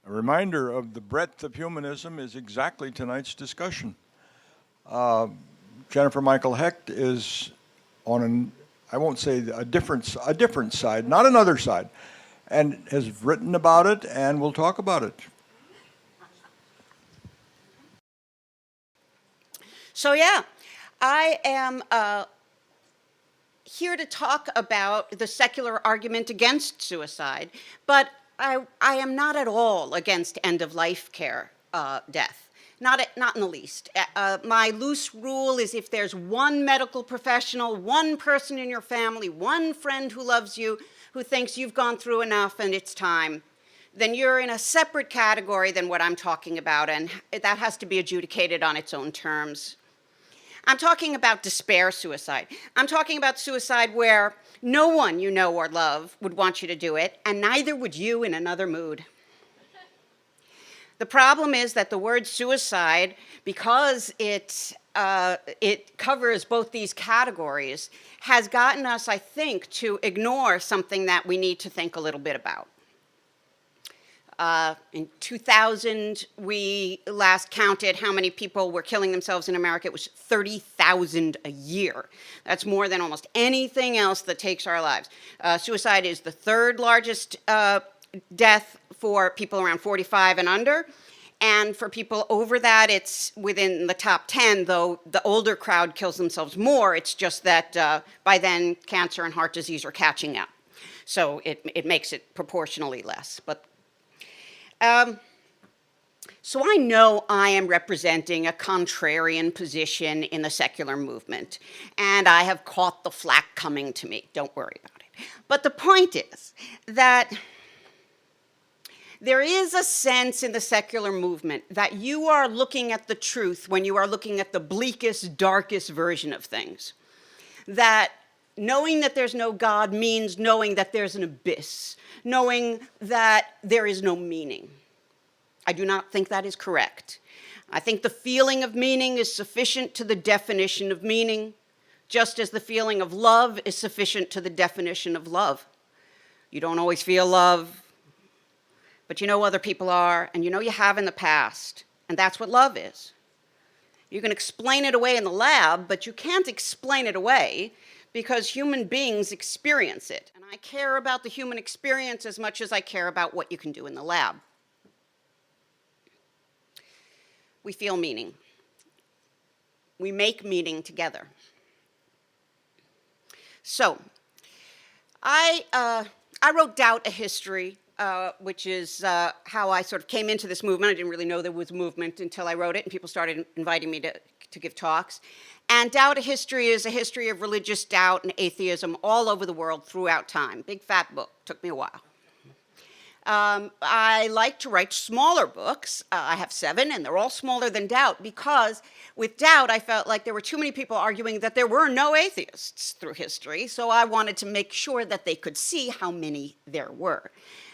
A reminder of the breadth of humanism is exactly tonight's discussion. Jennifer Michael Hecht is on an, I won't say a different side, not another side, and has written about it and will talk about it. So yeah, I am here to talk about the secular argument against suicide, but I am not at all against end-of-life care, death. Not in the least. My loose rule is if there's one medical professional, one person in your family, one friend who loves you, who thinks you've gone through enough and it's time, then you're in a separate category than what I'm talking about, and that has to be adjudicated on its own terms. I'm talking about despair suicide. I'm talking about suicide where no one you know or love would want you to do it, and neither would you in another mood. The problem is that the word suicide, because it covers both these categories, has gotten us, I think, to ignore something that we need to think a little bit about. In 2000, we last counted how many people were killing themselves in America. It was 30,000 a year. That's more than almost anything else that takes our lives. Suicide is the third largest death for people around 45 and under. And for people over that, it's within the top 10, though the older crowd kills themselves more. It's just that by then, cancer and heart disease are catching up. So it makes it proportionally less. But so I know I am representing a contrarian position in the secular movement, and I have caught the flack coming to me. Don't worry about it. But the point is that there is a sense in the secular movement that you are looking at the truth when you are looking at the bleakest, darkest version of things. That knowing that there's no God means knowing that there's an abyss, knowing that there is no meaning. I do not think that is correct. I think the feeling of meaning is sufficient to the definition of meaning, just as the feeling of love is sufficient to the definition of love. You don't always feel love, but you know other people are, and you know you have in the past, and that's what love is. You can explain it away in the lab, but you can't explain it away because human beings experience it. And I care about the human experience as much as I care about what you can do in the lab. We feel meaning. We make meaning together. So, I wrote Doubt a History, which is how I sort of came into this movement. I didn't really know there was a movement until I wrote it, and people started inviting me to give talks. And Doubt a History is a history of religious doubt and atheism all over the world throughout time. Big fat book, took me a while. I like to write smaller books. I have 7, and they're all smaller than Doubt, because with Doubt, I felt like there were too many people arguing that there were no atheists through history, so I wanted to make sure that they could see how many there were,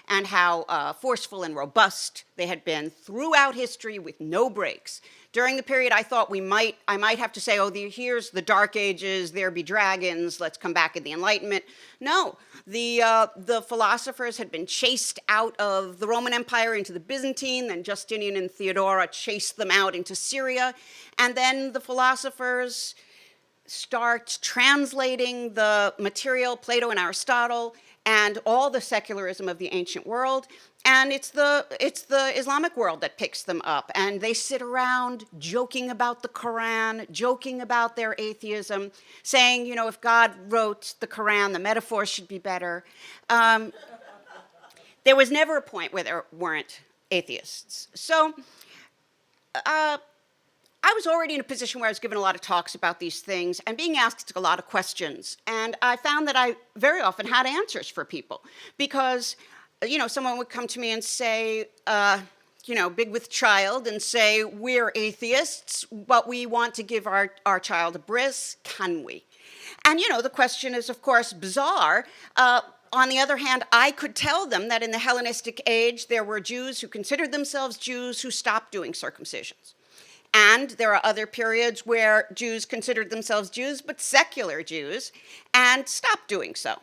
and how forceful and robust they had been throughout history with no breaks. During the period I thought I might have to say, oh, here's the Dark Ages, there be dragons, let's come back in the Enlightenment. No, the philosophers had been chased out of the Roman Empire into the Byzantine, then Justinian and Theodora chased them out into Syria, and then the philosophers start translating the material, Plato and Aristotle, and all the secularism of the ancient world, and it's the Islamic world that picks them up, and they sit around joking about the Quran, joking about their atheism, saying, you know, if God wrote the Quran, the metaphors should be better. There was never a point where there weren't atheists. So I was already in a position where I was given a lot of talks about these things and being asked a lot of questions. And I found that I very often had answers for people because, you know, someone would come to me and say, you know, big with child, and say, we're atheists, but we want to give our child a bris, can we? And, you know, the question is, of course, bizarre. On the other hand, I could tell them that in the Hellenistic age, there were Jews who considered themselves Jews who stopped doing circumcisions. And there are other periods where Jews considered themselves Jews, but secular Jews, and stopped doing so.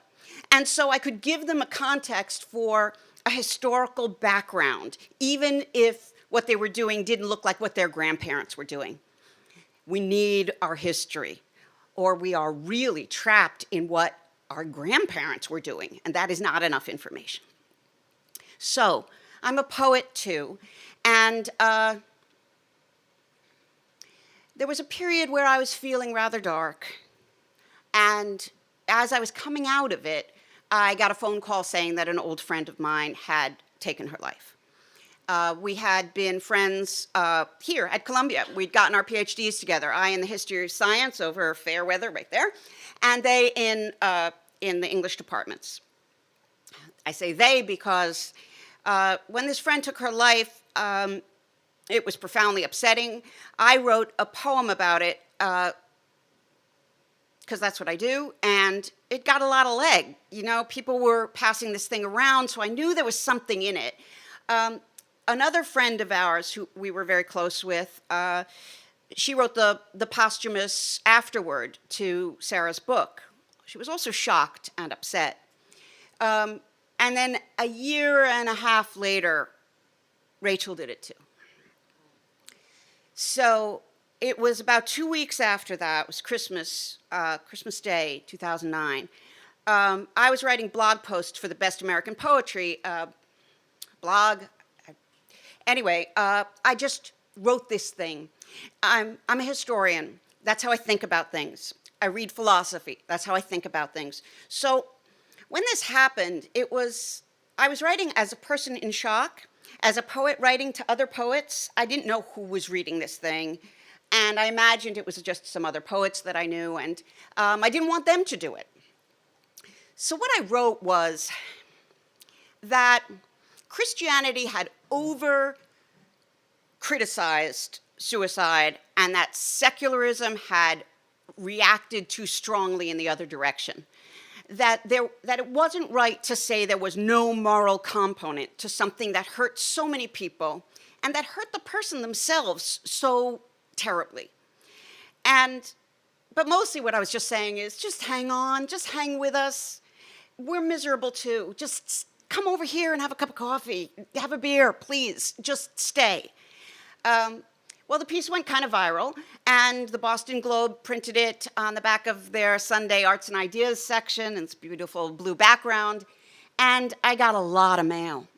And so I could give them a context for a historical background, even if what they were doing didn't look like what their grandparents were doing. We need our history, or we are really trapped in what our grandparents were doing, and that is not enough information. So, I'm a poet too, and there was a period where I was feeling rather dark, and as I was coming out of it, I got a phone call saying that an old friend of mine had taken her life. We had been friends here at Columbia. We'd gotten our PhDs together, I in the history of science over fair weather right there, and they in the English departments. I say they because when this friend took her life, it was profoundly upsetting. I wrote a poem about it because that's what I do, and it got a lot of leg. You know, people were passing this thing around, so I knew there was something in it. Another friend of ours who we were very close with, she wrote the posthumous afterword to Sarah's book. She was also shocked and upset. And then a year and a half later, Rachel did it too. So it was about 2 weeks after that, it was Christmas Day, 2009. I was writing blog posts for the Best American Poetry blog. Anyway, I just wrote this thing. I'm a historian. That's how I think about things. I read philosophy. That's how I think about things. So when this happened, I was writing as a person in shock, as a poet writing to other poets. I didn't know who was reading this thing, and I imagined it was just some other poets that I knew, and I didn't want them to do it. So what I wrote was that Christianity had over-criticized suicide, and that secularism had reacted too strongly in the other direction. That it wasn't right to say there was no moral component to something that hurt so many people, and that hurt the person themselves so terribly. But mostly what I was just saying is, just hang on, just hang with us. We're miserable too. Just come over here and have a cup of coffee, have a beer, please, just stay. Well, the piece went kind of viral, and the Boston Globe printed it on the back of their Sunday Arts and Ideas section, and it's a beautiful blue background, and I got a lot of mail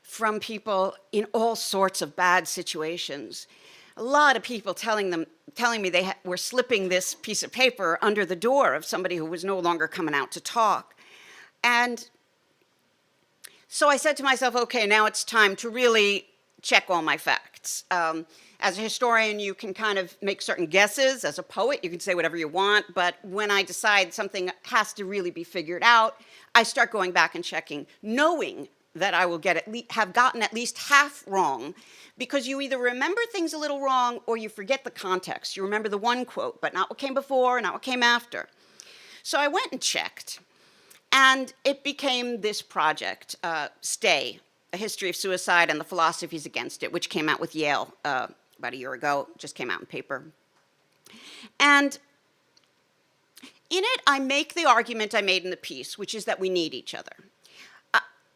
from people in all sorts of bad situations. A lot of people telling me they were slipping this piece of paper under the door of somebody who was no longer coming out to talk. And so I said to myself, okay, now it's time to really check all my facts. As a historian, you can kind of make certain guesses. As a poet, you can say whatever you want. But when I decide something has to really be figured out, I start going back and checking, knowing that I will have gotten at least half wrong, because you either remember things a little wrong or you forget the context. You remember the one quote, but not what came before, not what came after. So I went and checked, and it became this project, STAY, A History of Suicide and the Philosophies Against It, which came out with Yale about a year ago, just came out in paper. And in it, I make the argument I made in the piece, which is that we need each other.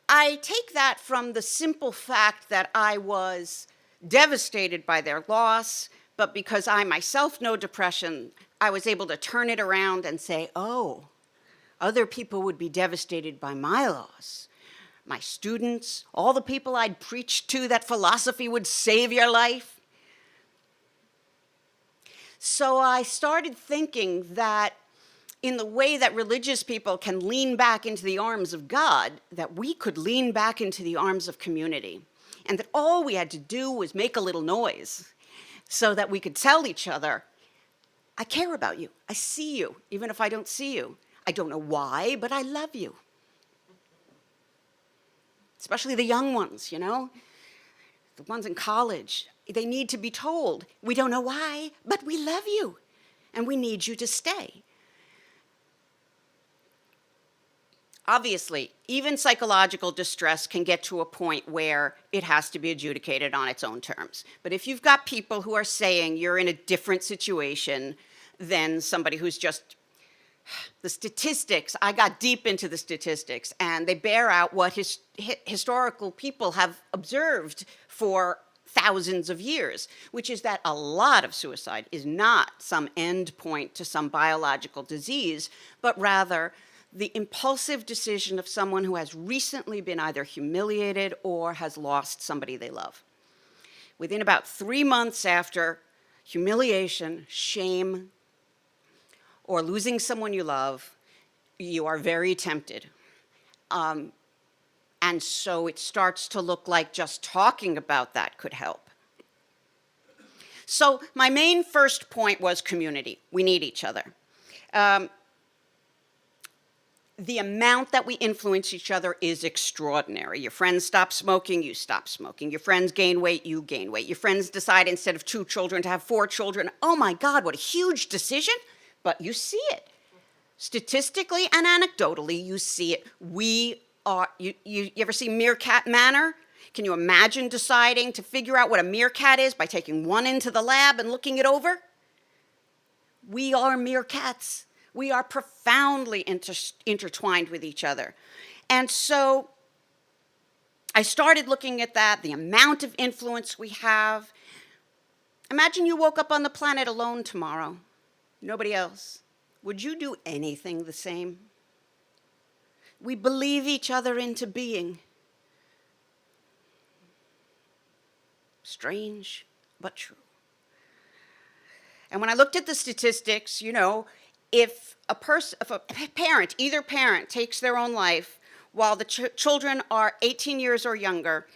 I take that from the simple fact that I was devastated by their loss, but because I myself know depression, I was able to turn it around and say, oh, other people would be devastated by my loss. My students, all the people I'd preached to that philosophy would save your life. So I started thinking that in the way that religious people can lean back into the arms of God, that we could lean back into the arms of community, and that all we had to do was make a little noise so that we could tell each other, I care about you, I see you, even if I don't see you. I don't know why, but I love you. Especially the young ones, you know, the ones in college. They need to be told, we don't know why, but we love you, and we need you to stay. Obviously, even psychological distress can get to a point where it has to be adjudicated on its own terms. But if you've got people who are saying you're in a different situation than somebody who's just The statistics, I got deep into the statistics, and they bear out what historical people have observed for thousands of years, which is that a lot of suicide is not some end point to some biological disease, but rather the impulsive decision of someone who has recently been either humiliated or has lost somebody they love. Within about 3 months after humiliation, shame, or losing someone you love, you are very tempted. And so it starts to look like just talking about that could help. So my main first point was community. We need each other. The amount that we influence each other is extraordinary. Your friends stop smoking, you stop smoking. Your friends gain weight, you gain weight. Your friends decide instead of 2 children to have 4 children. Oh my God, what a huge decision. But you see it. Statistically and anecdotally, you see it. You ever see Meerkat Manor? Can you imagine deciding to figure out what a meerkat is by taking one into the lab and looking it over? We are meerkats. We are profoundly intertwined with each other. And so I started looking at that, the amount of influence we have. Imagine you woke up on the planet alone tomorrow. Nobody else. Would you do anything the same? We believe each other into being. Strange, but true. And when I looked at the statistics, if a parent, either parent, takes their own life while the children are 18 years or younger,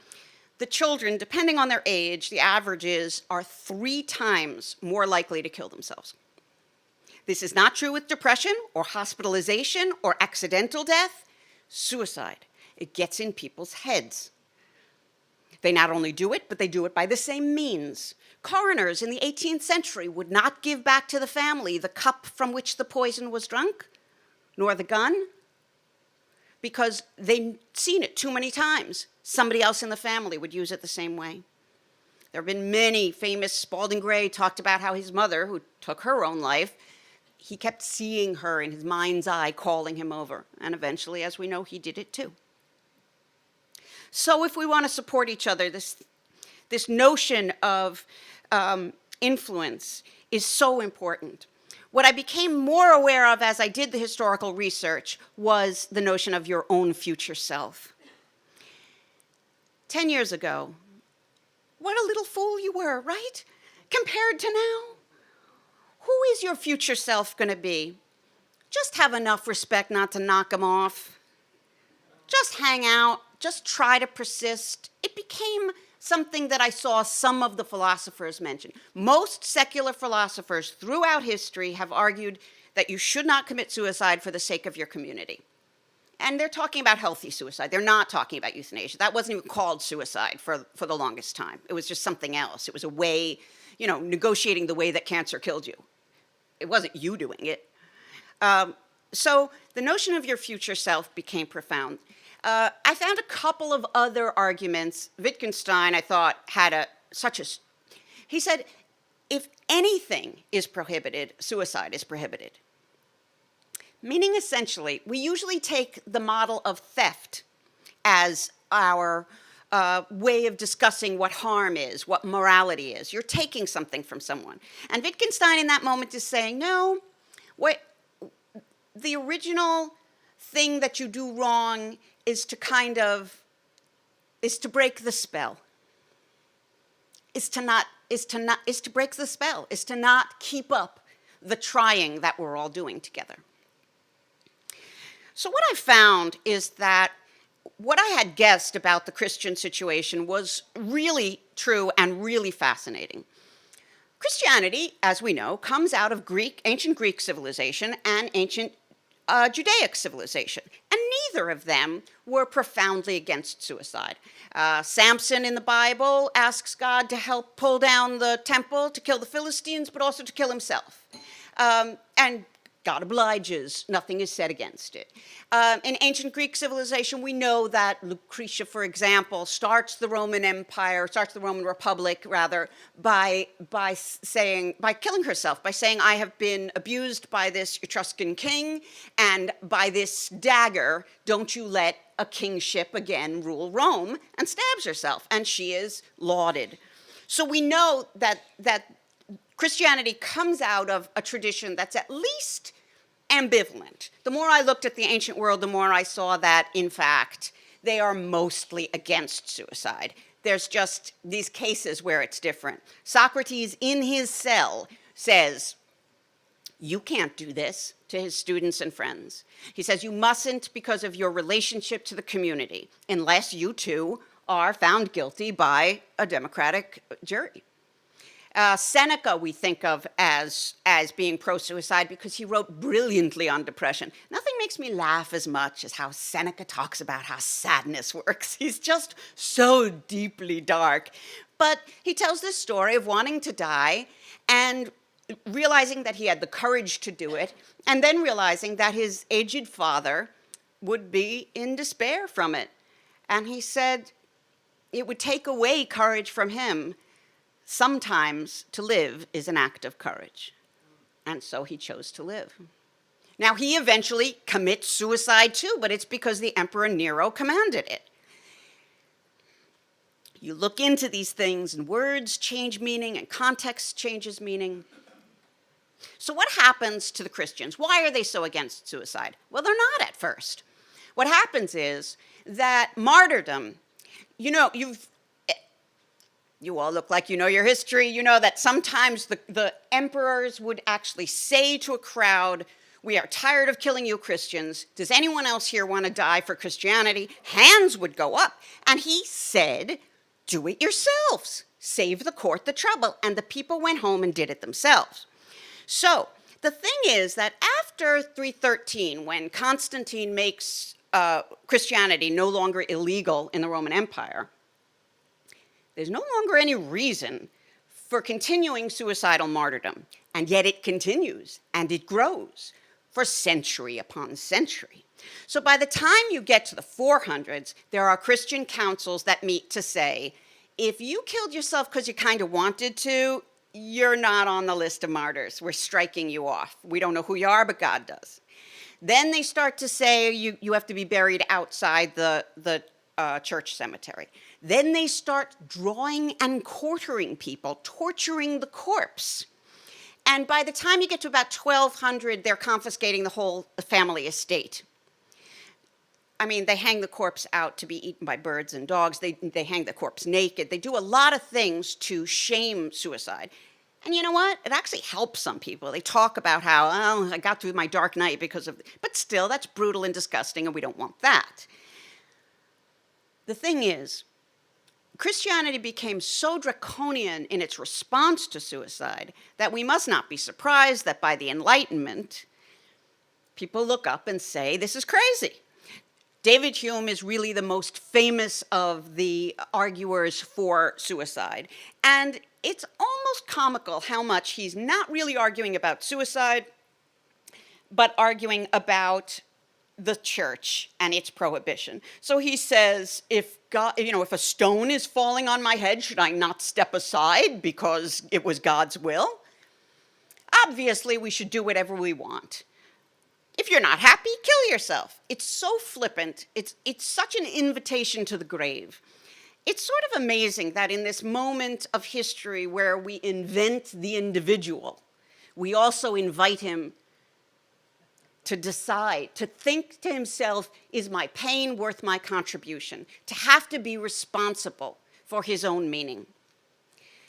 the children, depending on their age, the averages are 3 times more likely to kill themselves. This is not true with depression or hospitalization or accidental death. Suicide. It gets in people's heads. They not only do it, but they do it by the same means. Coroners in the 18th century would not give back to the family the cup from which the poison was drunk, nor the gun, because they'd seen it too many times. Somebody else in the family would use it the same way. There have been many famous. Spalding Gray talked about how his mother, who took her own life, he kept seeing her in his mind's eye, calling him over. And eventually, as we know, he did it too. So if we want to support each other, this notion of influence is so important. What I became more aware of as I did the historical research was the notion of your own future self. 10 years ago, what a little fool you were, right? Compared to now. Who is your future self going to be? Just have enough respect not to knock them off. Just hang out. Just try to persist. It became something that I saw some of the philosophers mention. Most secular philosophers throughout history have argued that you should not commit suicide for the sake of your community. And they're talking about healthy suicide. They're not talking about euthanasia. That wasn't even called suicide for the longest time. It was just something else. It was a way, negotiating the way that cancer killed you. It wasn't you doing it. So the notion of your future self became profound. I found a couple of other arguments. Wittgenstein, I thought, had he said, if anything is prohibited, suicide is prohibited. Meaning essentially, we usually take the model of theft as our way of discussing what harm is, what morality is. You're taking something from someone. And Wittgenstein in that moment is saying, no, the original thing that you do wrong is to break the spell. Is to break the spell, is to not keep up the trying that we're all doing together. So what I found is that what I had guessed about the Christian situation was really true and really fascinating. Christianity, as we know, comes out of ancient Greek civilization and ancient Judaic civilization, and neither of them were profoundly against suicide. Samson in the Bible asks God to help pull down the temple to kill the Philistines, but also to kill himself. And God obliges, nothing is said against it. In ancient Greek civilization, we know that Lucretia, for example, starts the Roman Republic, rather, by killing herself, by saying, I have been abused by this Etruscan king, and by this dagger, don't you let a kingship again rule Rome, and stabs herself, and she is lauded. So we know that Christianity comes out of a tradition that's at least ambivalent. The more I looked at the ancient world, the more I saw that, in fact, they are mostly against suicide. There's just these cases where it's different. Socrates, in his cell, says, you can't do this, to his students and friends. He says, you mustn't because of your relationship to the community, unless you too are found guilty by a democratic jury. Seneca we think of as being pro-suicide because he wrote brilliantly on depression. Nothing makes me laugh as much as how Seneca talks about how sadness works. He's just so deeply dark. But he tells this story of wanting to die and realizing that he had the courage to do it, and then realizing that his aged father would be in despair from it. And he said it would take away courage from him. Sometimes to live is an act of courage. And so he chose to live. Now, he eventually commits suicide too, but it's because the Emperor Nero commanded it. You look into these things, and words change meaning, and context changes meaning. So what happens to the Christians? Why are they so against suicide? Well, they're not at first. What happens is that martyrdom, you all look like you know your history. You know that sometimes the emperors would actually say to a crowd, we are tired of killing you Christians. Does anyone else here want to die for Christianity? Hands would go up. And he said, do it yourselves. Save the court the trouble. And the people went home and did it themselves. So the thing is that after 313, when Constantine makes Christianity no longer illegal in the Roman Empire, there's no longer any reason for continuing suicidal martyrdom, and yet it continues, and it grows for century upon century. So by the time you get to the 400s, there are Christian councils that meet to say, if you killed yourself because you kind of wanted to, you're not on the list of martyrs. We're striking you off. We don't know who you are, but God does. Then they start to say you have to be buried outside the church cemetery. Then they start drawing and quartering people, torturing the corpse. And by the time you get to about 1200, they're confiscating the whole family estate. I mean, they hang the corpse out to be eaten by birds and dogs. They hang the corpse naked. They do a lot of things to shame suicide. And you know what? It actually helps some people. They talk about how, oh, I got through my dark night because of, but still, that's brutal and disgusting, and we don't want that. The thing is, Christianity became so draconian in its response to suicide that we must not be surprised that by the Enlightenment, people look up and say, this is crazy. David Hume is really the most famous of the arguers for suicide. And it's almost comical how much he's not really arguing about suicide, but arguing about the church and its prohibition. So he says, if a stone is falling on my head, should I not step aside because it was God's will? Obviously, we should do whatever we want. If you're not happy, kill yourself. It's so flippant. It's such an invitation to the grave. It's sort of amazing that in this moment of history where we invent the individual, we also invite him to decide, to think to himself, is my pain worth my contribution? To have to be responsible for his own meaning.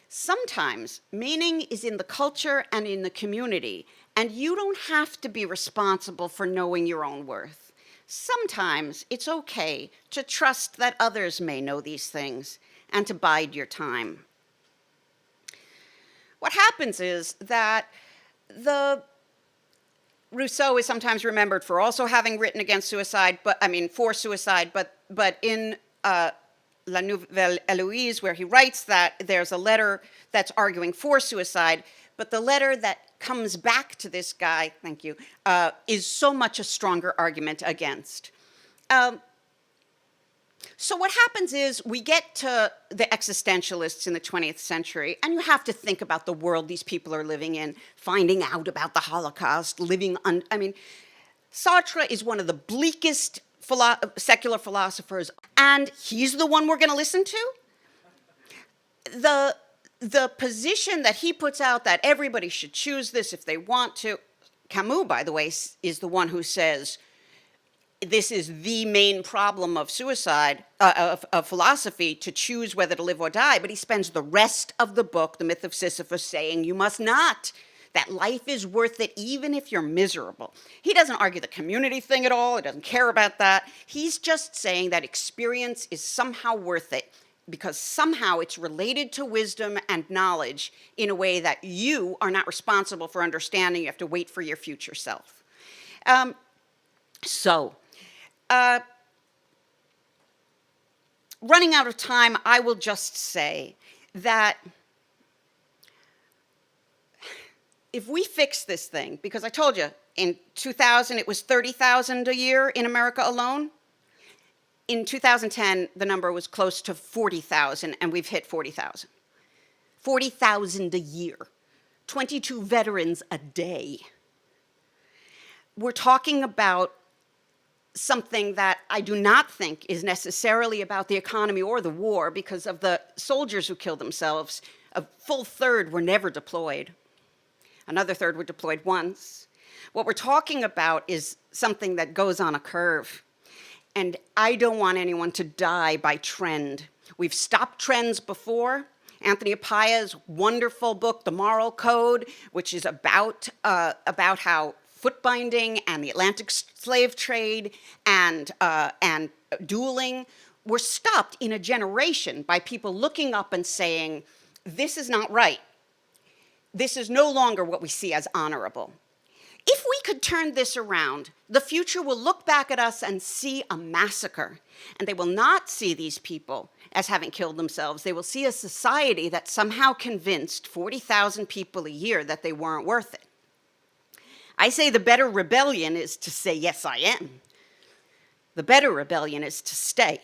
Sometimes meaning is in the culture and in the community, and you don't have to be responsible for knowing your own worth. Sometimes it's okay to trust that others may know these things and to bide your time. What happens is that Rousseau is sometimes remembered for also having written against suicide, for suicide, but in La Nouvelle Héloïse, where he writes that there's a letter that's arguing for suicide, but the letter that comes back to this guy, thank you, is so much a stronger argument against. So what happens is we get to the existentialists in the 20th century, and you have to think about the world these people are living in, finding out about the Holocaust, Sartre is one of the bleakest secular philosophers, and he's the one we're going to listen to. The position that he puts out that everybody should choose this if they want to, Camus, by the way, is the one who says, this is the main problem of suicide, of philosophy, to choose whether to live or die. But he spends the rest of the book, The Myth of Sisyphus, saying you must not, that life is worth it even if you're miserable. He doesn't argue the community thing at all. He doesn't care about that. He's just saying that experience is somehow worth it because somehow it's related to wisdom and knowledge in a way that you are not responsible for understanding. You have to wait for your future self. Running out of time, I will just say that if we fix this thing, because I told you, in 2000 it was 30,000 a year in America alone. In 2010, the number was close to 40,000, and we've hit 40,000. 40,000 a year. 22 veterans a day. We're talking about something that I do not think is necessarily about the economy or the war, because of the soldiers who killed themselves, a full third were never deployed. Another third were deployed once. What we're talking about is something that goes on a curve. And I don't want anyone to die by trend. We've stopped trends before. Anthony Appiah's wonderful book, The Moral Code, which is about how foot binding and the Atlantic slave trade and dueling were stopped in a generation by people looking up and saying, this is not right. This is no longer what we see as honorable. If we could turn this around, the future will look back at us and see a massacre. And they will not see these people as having killed themselves. They will see a society that somehow convinced 40,000 people a year that they weren't worth it. I say the better rebellion is to say, yes, I am. The better rebellion is to stay.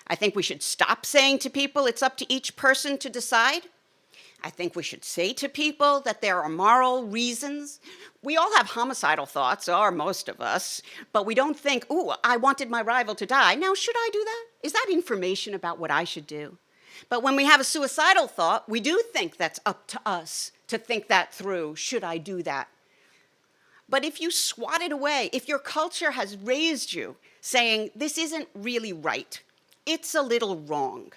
I think we should stop saying to people it's up to each person to decide. I think we should say to people that there are moral reasons. We all have homicidal thoughts, or most of us, but we don't think, ooh, I wanted my rival to die. Now, should I do that? Is that information about what I should do? But when we have a suicidal thought, we do think that's up to us to think that through. Should I do that? But if you swat it away, if your culture has raised you saying, this isn't really right, it's a little wrong,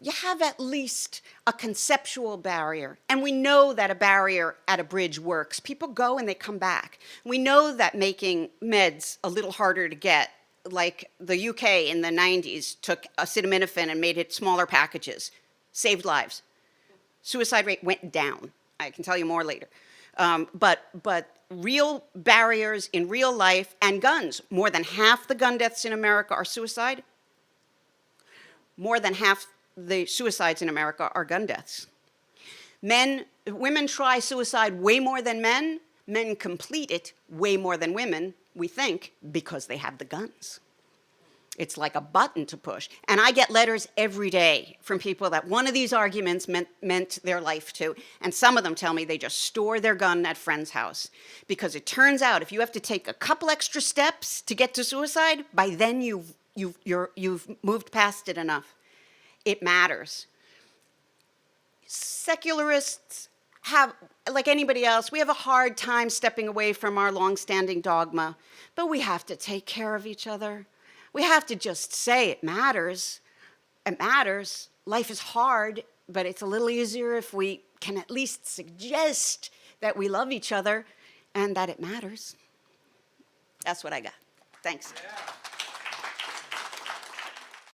you have at least a conceptual barrier. And we know that a barrier at a bridge works. People go and they come back. We know that making meds a little harder to get, like the UK in the 90s took acetaminophen and made it smaller packages, saved lives. Suicide rate went down. I can tell you more later. But real barriers in real life, and guns. More than half the gun deaths in America are suicide. More than half the suicides in America are gun deaths. Women try suicide way more than men. Men complete it way more than women, we think, because they have the guns. It's like a button to push. And I get letters every day from people that one of these arguments meant their life to, and some of them tell me they just store their gun at friend's house. Because it turns out if you have to take a couple extra steps to get to suicide, by then you've moved past it enough. It matters. Secularists have, like anybody else, we have a hard time stepping away from our long-standing dogma, but we have to take care of each other. We have to just say it matters. It matters. Life is hard, but it's a little easier if we can at least suggest that we love each other and that it matters. That's what I got. Thanks. Yeah.